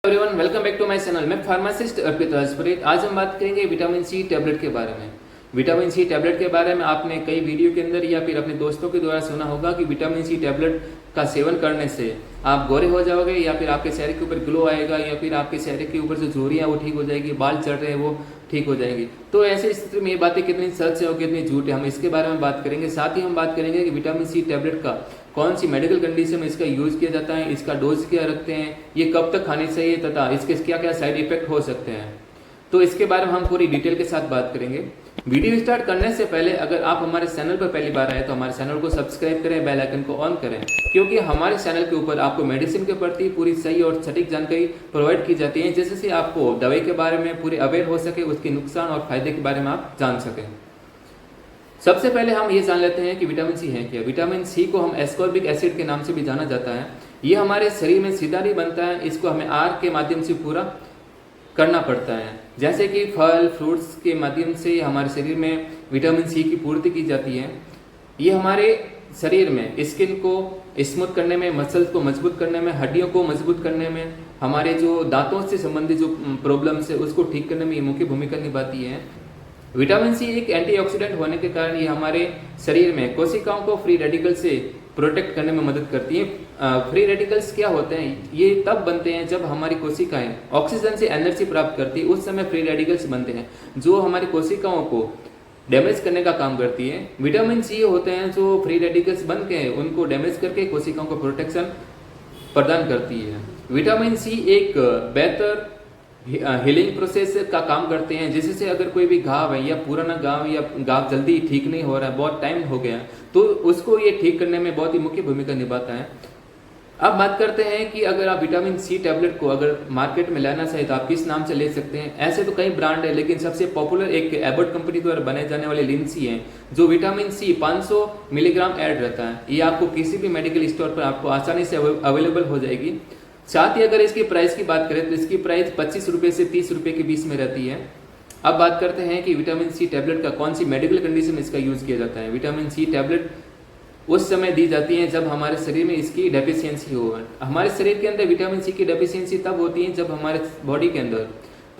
Everyone, welcome back to my channel. मैं pharmacist Arpit Rajpuri. आज हम बात करेंगे विटामिन सी टैबलेट के बारे में। विटामिन सी टैबलेट के बारे में आपने कई वीडियो के अंदर या फिर अपने दोस्तों के द्वारा सुना होगा कि विटामिन सी टैबलेट का सेवन करने से आप गोरे हो जाओगे, या फिर आपके चेहरे के ऊपर ग्लो आएगा, या फिर आपके चेहरे के ऊपर जो झुर्रियां वो ठीक हो जाएगी, बाल चढ़ रहे हैं वो ठीक हो जाएंगी। तो ऐसे स्थिति में ये बातें कितनी सच है और कितनी झूठ है, हम इसके बारे में बात करेंगे। साथ ही हम बात करेंगे कि विटामिन सी टैबलेट का कौन सी मेडिकल कंडीशन में इसका यूज किया जाता है, इसका डोज क्या रखते हैं, ये कब तक खानी चाहिए तथा इसके क्या क्या साइड इफेक्ट हो सकते हैं। तो इसके बारे में हम पूरी डिटेल के साथ बात करेंगे। वीडियो स्टार्ट करने से पहले अगर आप हमारे चैनल पर पहली बार आए तो हमारे चैनल को सब्सक्राइब करें, बेल आइकन को ऑन करें, क्योंकि हमारे चैनल के ऊपर आपको मेडिसिन के प्रति पूरी सही और सटीक जानकारी प्रोवाइड की जाती है, जिससे आपको दवाई के बारे में पूरे अवेयर हो सके, उसके नुकसान और फायदे के बारे में आप जान सकें। सबसे पहले हम ये जान लेते हैं कि विटामिन सी है क्या। विटामिन सी को हम एस्कॉर्बिक एसिड के नाम से भी जाना जाता है। ये हमारे शरीर में सीधा नहीं बनता है, इसको हमें आहार के माध्यम से पूरा करना पड़ता है। जैसे कि फल फ्रूट्स के माध्यम से हमारे शरीर में विटामिन सी की पूर्ति की जाती है। ये हमारे शरीर में स्किन को स्मूथ करने में, मसल्स को मजबूत करने में, हड्डियों को मजबूत करने में, हमारे जो दांतों से संबंधित जो प्रॉब्लम्स है उसको ठीक करने में ये मुख्य भूमिका निभाती है। विटामिन सी एक एंटीऑक्सीडेंट होने के कारण ये हमारे शरीर में कोशिकाओं को फ्री रेडिकल से प्रोटेक्ट करने में मदद करती है। फ्री रेडिकल्स क्या होते हैं? ये तब बनते हैं जब हमारी कोशिकाएं ऑक्सीजन से एनर्जी प्राप्त करती है, उस समय फ्री रेडिकल्स बनते हैं जो हमारी कोशिकाओं को डैमेज करने का काम करती है। विटामिन सी होते हैं जो फ्री रेडिकल्स बन के उनको डैमेज करके कोशिकाओं को प्रोटेक्शन प्रदान करती है। विटामिन सी एक बेहतर हीलिंग प्रोसेस का काम करते हैं, जिससे अगर कोई भी घाव है या पुराना घाव या घाव जल्दी ठीक नहीं हो रहा है, बहुत टाइम हो गया, तो उसको ये ठीक करने में बहुत ही मुख्य भूमिका निभाता है। अब बात करते हैं कि अगर आप विटामिन सी टैबलेट को अगर मार्केट में लेना चाहे तो आप किस नाम से ले सकते हैं। ऐसे तो कई ब्रांड है, लेकिन सबसे पॉपुलर एक एबॉट कंपनी द्वारा बनाए जाने वाले लिंसी है, जो विटामिन सी 500 मिलीग्राम ऐड रहता है। ये आपको किसी भी मेडिकल स्टोर पर आपको आसानी से अवेलेबल हो जाएगी। साथ ही अगर इसकी प्राइस की बात करें तो इसकी प्राइस 25 रुपये से 30 रुपये के बीच में रहती है। अब बात करते हैं कि विटामिन सी टैबलेट का कौन सी मेडिकल कंडीशन में इसका यूज किया जाता है। विटामिन सी टैबलेट उस समय दी जाती है जब हमारे शरीर में इसकी डेफिशिएंसी हो। हमारे शरीर के अंदर विटामिन सी की डेफिशिएंसी तब होती है जब हमारे बॉडी के अंदर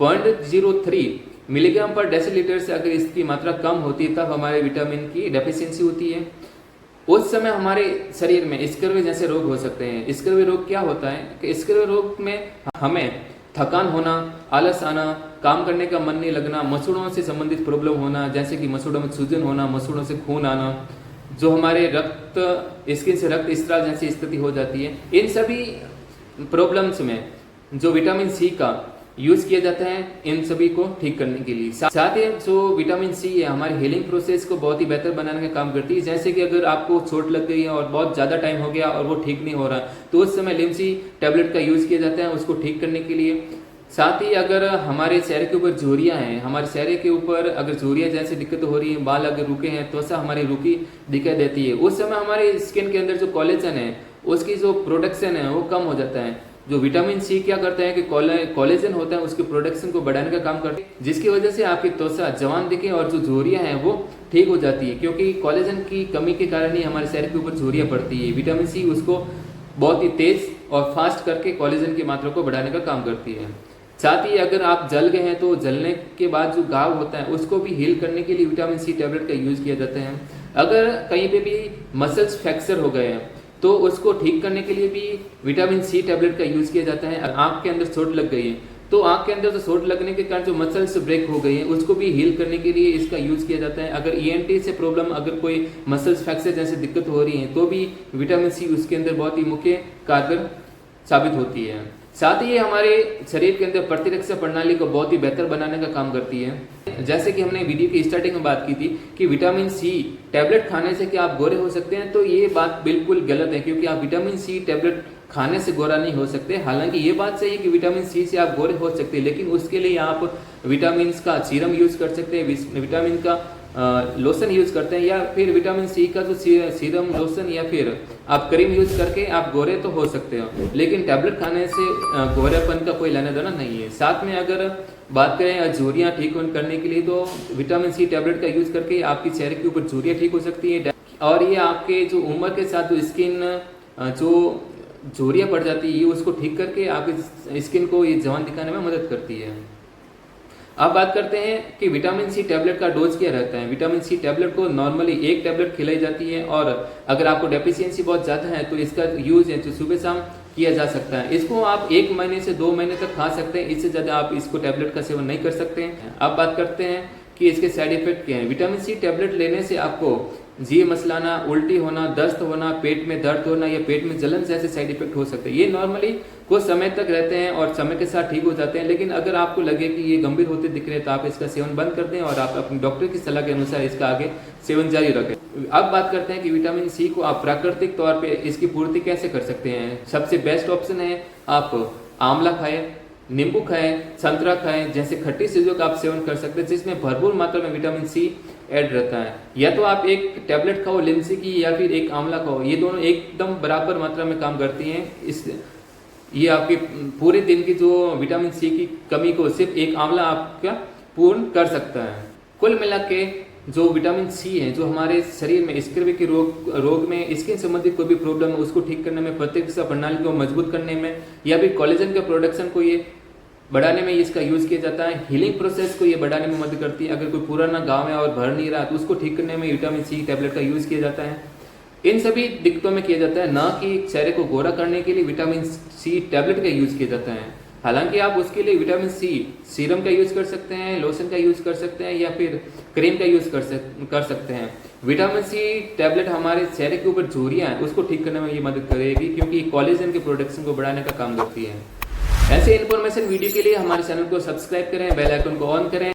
0.03 मिलीग्राम पर डेसीलीटर से अगर इसकी मात्रा कम होती है, तब हमारे विटामिन की डेफिशिएंसी होती है। उस समय हमारे शरीर में स्कर्वी जैसे रोग हो सकते हैं। स्कर्वी रोग क्या होता है कि स्कर्वी रोग में हमें थकान होना, आलस आना, काम करने का मन नहीं लगना, मसूड़ों से संबंधित प्रॉब्लम होना, जैसे कि मसूड़ों में सूजन होना, मसूड़ों से खून आना, जो हमारे रक्त स्किन से रक्त स्त्राव जैसी स्थिति हो जाती है। इन सभी प्रॉब्लम्स में जो विटामिन सी का यूज किया जाता है इन सभी को ठीक करने के लिए। साथ ही जो विटामिन सी है हमारी हीलिंग प्रोसेस को बहुत ही बेहतर बनाने का काम करती है। जैसे कि अगर आपको चोट लग गई है और बहुत ज्यादा टाइम हो गया और वो ठीक नहीं हो रहा, तो उस समय लिम्सी टैबलेट का यूज किया जाता है उसको ठीक करने के लिए। साथ ही अगर हमारे चेहरे के ऊपर झुर्रियां हैं, हमारे चेहरे के ऊपर अगर झुर्रियां जैसे दिक्कत हो रही है, बाल अगर रुके हैं, त्वचा हमारी रुकी दिखाई देती है, उस समय हमारे स्किन के अंदर जो कोलेजन है उसकी जो प्रोडक्शन है वो कम हो जाता है। जो विटामिन सी क्या करता है कि कोलेजन होता है उसके प्रोडक्शन को बढ़ाने का काम करता है, जिसकी वजह से आपकी त्वचा जवान दिखे और जो झुर्रियां हैं वो ठीक हो जाती है, क्योंकि कोलेजन की कमी के कारण ही हमारे शरीर के ऊपर झुर्रियां पड़ती है। विटामिन सी उसको बहुत ही तेज और फास्ट करके कोलेजन की मात्रा को बढ़ाने का काम करती है। साथ ही अगर आप जल गए हैं तो जलने के बाद जो घाव होता है उसको भी हील करने के लिए विटामिन सी टैबलेट का यूज किया जाता है। अगर कहीं पे भी मसल्स फ्रैक्चर हो गए हैं तो उसको ठीक करने के लिए भी विटामिन सी टैबलेट का यूज किया जाता है। आंख के अंदर चोट लग गई है तो आंख के अंदर जो चोट लगने के कारण जो मसल्स ब्रेक हो गई है उसको भी हील करने के लिए इसका यूज किया जाता है। अगर ईएनटी से प्रॉब्लम, अगर कोई मसल्स फ्रैक्चर जैसे दिक्कत हो रही है तो भी विटामिन सी उसके अंदर बहुत ही मुख्य कारगर साबित होती है। साथ ही ये हमारे शरीर के अंदर प्रतिरक्षा प्रणाली को बहुत ही बेहतर बनाने का काम करती है। जैसे कि हमने वीडियो की स्टार्टिंग में बात की थी कि विटामिन सी टैबलेट खाने से क्या आप गोरे हो सकते हैं, तो ये बात बिल्कुल गलत है, क्योंकि आप विटामिन सी टैबलेट खाने से गोरा नहीं हो सकते। हालांकि ये बात सही है कि विटामिन सी से आप गोरे हो सकते हैं, लेकिन उसके लिए आप विटामिन का सीरम यूज कर सकते हैं, विटामिन का लोशन यूज करते हैं, या फिर विटामिन सी का जो सीरम, लोशन या फिर आप क्रीम यूज करके आप गोरे तो हो सकते हो, लेकिन टैबलेट खाने से गोरेपन का कोई लेना देना नहीं है। साथ में अगर बात करें झुर्रियां ठीक करने के लिए तो विटामिन सी टैबलेट का यूज करके आपके चेहरे के ऊपर झुर्रियां ठीक हो सकती है। और ये आपके जो उम्र के साथ जो स्किन जो झुर्रियाँ पड़ जाती है, ये उसको ठीक करके आपकी स्किन को ये जवान दिखाने में मदद करती है। अब बात करते हैं कि विटामिन सी टैबलेट का डोज क्या रहता है। विटामिन सी टैबलेट को नॉर्मली 1 टैबलेट खिलाई जाती है, और अगर आपको डेफिशिएंसी बहुत ज़्यादा है तो इसका यूज़ है जो सुबह शाम किया जा सकता है। इसको आप 1 महीने से 2 महीने तक खा सकते हैं, इससे ज़्यादा आप इसको टैबलेट का सेवन नहीं कर सकते हैं। अब बात करते हैं कि इसके साइड इफेक्ट क्या है। विटामिन सी टैबलेट लेने से आपको जी मसलाना, उल्टी होना, दस्त होना, पेट में दर्द होना या पेट में जलन जैसे साइड इफेक्ट हो सकते हैं। ये नॉर्मली कुछ समय तक रहते हैं और समय के साथ ठीक हो जाते हैं, लेकिन अगर आपको लगे कि ये गंभीर होते दिख रहे हैं तो आप इसका सेवन बंद कर दें और आप अपने डॉक्टर की सलाह के अनुसार इसका आगे सेवन जारी रखें। अब बात करते हैं कि विटामिन सी को आप प्राकृतिक तौर पे इसकी पूर्ति कैसे कर सकते हैं। सबसे बेस्ट ऑप्शन है आप आंवला खाएं, नींबू खाएं, संतरा खाएं, जैसे खट्टी चीज़ों का आप सेवन कर सकते हैं जिसमें भरपूर मात्रा में विटामिन सी ऐड रहता है। या तो आप एक टैबलेट खाओ लिमसी की या फिर एक आंवला खाओ, ये दोनों एकदम बराबर मात्रा में काम करती हैं। ये आपके पूरे दिन की जो विटामिन सी की कमी को सिर्फ एक आंवला आपका पूर्ण कर सकता है। कुल मिला के जो विटामिन सी है जो हमारे शरीर में स्कर्वी के रोग में स्किन संबंधित कोई भी प्रॉब्लम है उसको ठीक करने में, प्रतिरक्षा प्रणाली को मजबूत करने में या फिर कोलेजन के प्रोडक्शन को ये बढ़ाने में इसका यूज किया जाता है। हीलिंग प्रोसेस को ये बढ़ाने में मदद करती है। अगर कोई पुराना गाँव है और भर नहीं रहा तो उसको ठीक करने में विटामिन सी टैबलेट का यूज किया जाता है। इन सभी दिक्कतों में किया जाता है, ना कि चेहरे को गोरा करने के लिए विटामिन सी टैबलेट का यूज किया जाता है। हालांकि आप उसके लिए विटामिन सी सीरम का यूज कर सकते हैं, लोशन का यूज कर सकते हैं या फिर क्रीम का यूज कर सकते हैं। विटामिन सी टैबलेट हमारे चेहरे के ऊपर झुर्रियां हैं उसको ठीक करने में ये मदद करेगी, क्योंकि कोलेजन के प्रोडक्शन को बढ़ाने का काम करती है। ऐसे इन्फॉर्मेशन वीडियो के लिए हमारे चैनल को सब्सक्राइब करें, बेल आइकन को ऑन करें।